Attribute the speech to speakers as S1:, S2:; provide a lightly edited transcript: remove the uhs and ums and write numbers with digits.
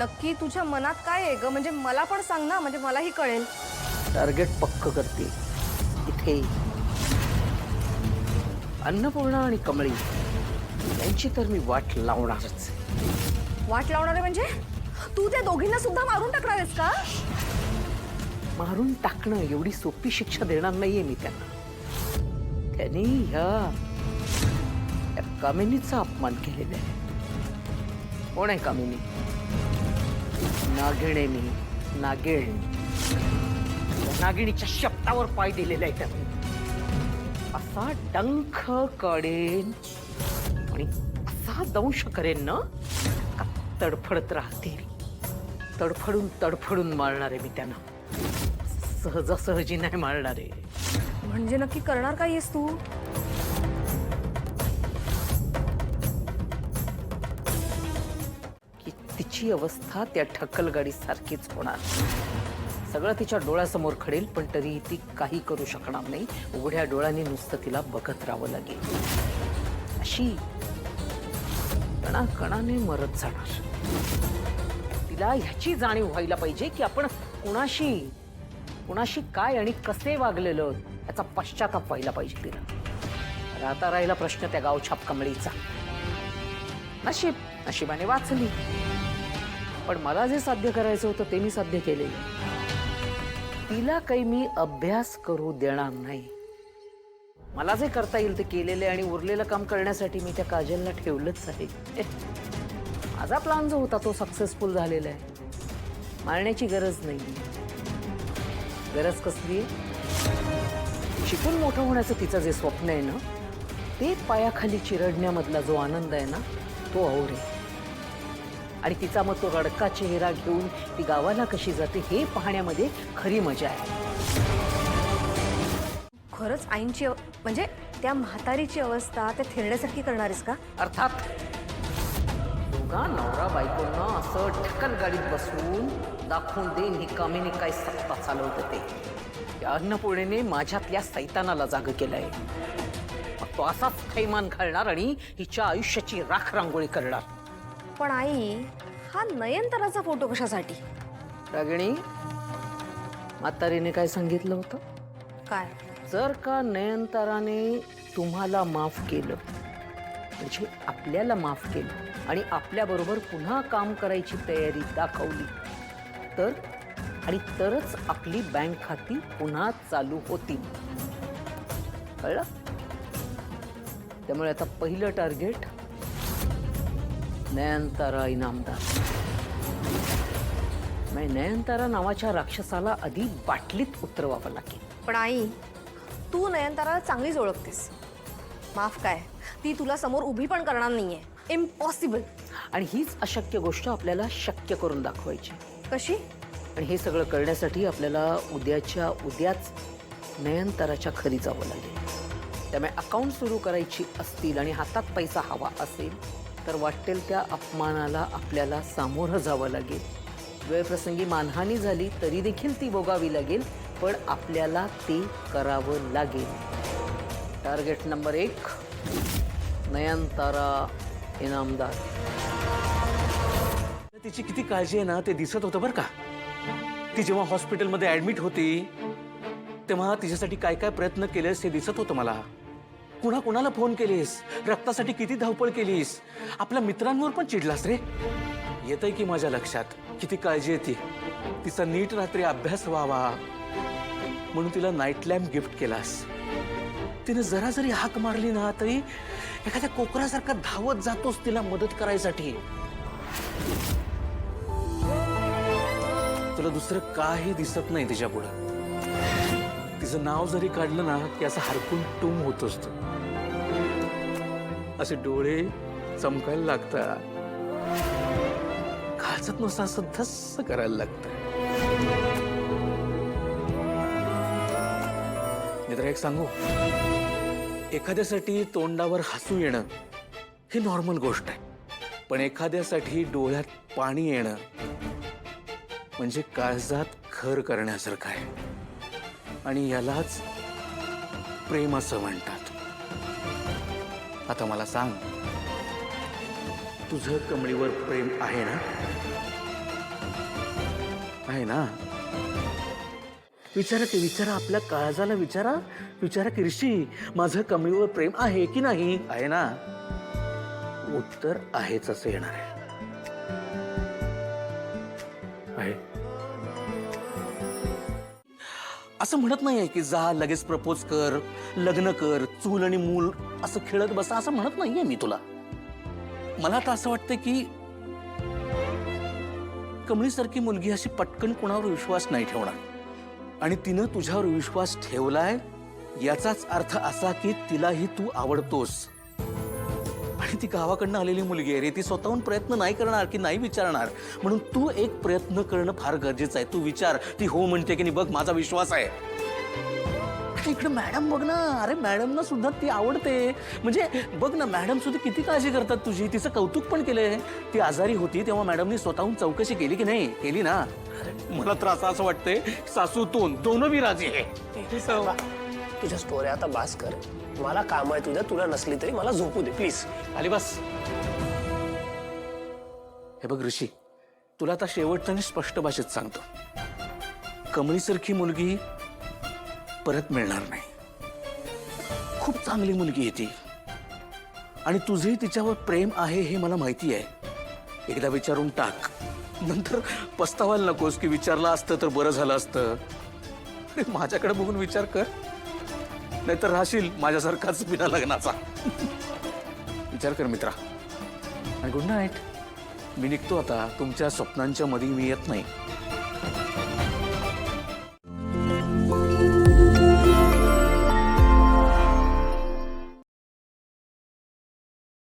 S1: नक्की तुझ्या मनात काय आहे ग? म्हणजे मला पण सांग ना, म्हणजे मलाही कळेल.
S2: टार्गेट पक्क करते इथे. अन्नपूर्णा आणि कमळी यांची तर मी वाट लावणारच.
S1: वाट लावणार आहे म्हणजे? तू त्या दोघींना सुद्धा मारून टाकणार आहेस का?
S2: मारून टाकणं एवढी सोपी शिक्षा देणार नाहीये मी त्यांना. त्यांनी ह्या कामिनीचा अपमान केलेला आहे. कोण आहे कामिनी? नागिणीनी, नागिण. नागिणीच्या शब्दावर पाय दिलेला आहे त्यांनी. असा डंख काढेन आणि असा दंश करेन ना का तडफडत राहतील. तडफडून तडफडून मारणार आहे मी त्यांना. सहजासहजी नाही मारणार आहे.
S1: म्हणजे नक्की करणार काय आहेस तू?
S2: की तिची अवस्था त्या ढकलगाडी सारखीच होणार. सगळं तिच्या डोळ्यासमोर खडेल, पण तरी ती काही करू शकणार नाही. उघड्या डोळ्यांनी नुसतं तिला बघत राहावं लागेल. अशी कणाकणाने मरत जाणार. तिला ह्याची जाणीव व्हायला पाहिजे की आपण कुणाशी कुणाशी काय आणि कसे वागलेलो याचा पश्चाताप व्हायला पाहिजे तिला. आता राहिला प्रश्न त्या गावछाप कमळीचा. नशिबाने वाचली, पण मला जे साध्य करायचं होतं ते मी साध्य केलेलं. तिला काही मी अभ्यास करू देणार नाही. मला जे करता येईल ते केलेले आणि उरलेलं काम करण्यासाठी मी त्या काजलला ठेवलंच आहे. माझा प्लॅन जो होता तो सक्सेसफुल झालेला आहे. मारण्याची गरज नाही. गरज कसली आहे? शिकून मोठं होण्याचं तिचं जे स्वप्न आहे ना, ते पायाखाली चिरडण्यामधला जो आनंद आहे ना, तो आवडेल. आणि तिचा मग तो रडका चेहरा घेऊन ती गावाला कशी जाते हे पाहण्यामध्ये खरी मजा आहे.
S1: खरंच आईंची म्हणजे त्या म्हातारीची अवस्था त्या थेरड्यासारखी करणार आहेस का?
S2: अर्थात दोघा नवरा बायकोंना असं ढकल गाडीत बसवून दाखवून देईन ही कामिनी काय सत्ता चालवते ते. या अन्नपूर्णेने माझ्यातल्या सैतानाला जाग केलंय. मग तो असाच थैमान घालणार आणि हिच्या आयुष्याची राख रांगोळी करणार.
S1: पण आई, हा नयनताराचा फोटो कशासाठी?
S2: रागिणी, म्हातारीने काय सांगितलं होतं?
S1: काय?
S2: जर का नयनताराने तुम्हाला माफ केलं, म्हणजे आपल्याला माफ केलं आणि आपल्याबरोबर पुन्हा काम करायची तयारी दाखवली तर, आणि तरच आपली बँक खाती पुन्हा चालू होतील. कळलं? त्यामुळे आता पहिलं टार्गेट नयनतारा इनामदार. नयनतारा नावाच्या राक्षसाला आधी बाटलीत उतरवावं लागेल.
S1: पण आई, तू नयनताराला चांगलीच ओळखतेस. माफ काय, ती तुला समोर उभी पण करणार नाहीये. इम्पॉसिबल.
S2: आणि हीच अशक्य गोष्ट आपल्याला शक्य करून दाखवायची.
S1: कशी?
S2: आणि हे सगळं करण्यासाठी आपल्याला उद्याच्या उद्याच नयनताराच्या घरी जावं लागेल. त्यामुळे अकाउंट सुरू करायची असतील आणि हातात पैसा हवा असेल तर वाटेल त्या अपमानाला आपल्याला सामोरं जावं लागेल. वेळप्रसंगी मानहानी झाली तरी देखील ती भोगावी लागेल, पण आपल्याला ते करावं लागेल. Target number 1 Nayantara Inamdar.
S3: तिची किती काळजी आहे ना ते दिसत होतं बरं का. ती जेव्हा हॉस्पिटलमध्ये ऍडमिट होती तेव्हा तिच्यासाठी काय काय प्रयत्न केलेस हे दिसत होतं मला. कुणाला फोन केलीस, रक्तासाठी किती धावपळ केलीस, आपल्या मित्रांवर पण चिडलास रे. येतंय की माझ्या लक्षात किती काळजी आहे ती. तिचा नीट रात्री अभ्यास व्हावा म्हणून तिला नाईट लॅम्प गिफ्ट केलास. तिने जरा जरी हाक मारली ना तरी एखाद्या कोकरासारखा धावत जातोस तिला मदत करायसाठी. तुला दुसरं काही दिसत नाही तिच्या पुढं. तिचं नाव जरी काढलं ना की असं हरकून टुम होतोस तू. असे डोळे चमकायला लागतात, खालचत नुसतं असं धस्स करायला लागतं. मित्र एक सांगू, एखाद्यासाठी तोंडावर हसू येणं ही नॉर्मल गोष्ट आहे, पण एखाद्यासाठी डोळ्यात पाणी येणं म्हणजे काळजात घर करण्यासारखं आहे. आणि यालाच प्रेम असं म्हणतात. आता मला सांग, तुझं कमळीवर प्रेम आहे ना? आहे ना? विचारा की, विचारा आपल्या काळजाला, विचारा की ऋषी, माझं कमळीवर प्रेम आहे की नाही? आहे ना? उत्तर आहेच असं येणार आहे. असं म्हणत नाहीये की जा लगेच प्रपोज कर, लग्न कर, चूल आणि मूल असं खेळत बसा, असं म्हणत नाहीये मी तुला. मला आता असं वाटतं की कमळीसारखी मुलगी अशी पटकन कोणावर विश्वास नाही ठेवणार, आणि तिनं तुझ्यावर विश्वास ठेवलाय याचाच अर्थ असा की तिलाही तू आवडतोस. आणि ती गावाकडनं आलेली मुलगी आहे रे, ती स्वतःहून प्रयत्न नाही करणार की नाही विचारणार. म्हणून तू एक प्रयत्न करणं फार गरजेचं आहे. तू विचार, ती हो म्हणते की नाही बघ, माझा विश्वास आहे. इकडे मॅडम बघ ना, अरे मॅडमना सुद्धा ती आवडते. म्हणजे बघ ना, मॅडम सुद्धा किती काळजी करतात तुझी, तिचं कौतुक पण केलंय. ती आजारी होती तेव्हा मॅडमनी स्वतःहून चौकशी केली की नाही? केली ना. मला त्रास असं वाटतंय सासू दोन मी राजी आहे.
S4: तुझ्या स्टोऱ्या आता बास कर. मला काम आहे तुझ्या, तुला नसली तरी मला झोपू दे प्लीज.
S3: आली बस. हे बघ ऋषी, तुला आता शेवटचं आणि स्पष्ट भाषेत सांगतो, कमळीसारखी मुलगी परत मिळणार नाही. खूप चांगली मुलगी आहे ती, आणि तुझंही तिच्यावर प्रेम आहे हे मला माहिती आहे. एकदा विचारून टाक, नंतर पस्तावायला नकोस की विचारलं असतं तर बरं झालं असतं. अरे माझ्याकडे बघून विचार कर, नाहीतर राहशील माझ्यासारखाच बिना लग्नाचा. विचार कर मित्रा, आणि गुड नाईट. मी निघतो आता. तुमच्या स्वप्नांच्या मध्ये मी येत नाही.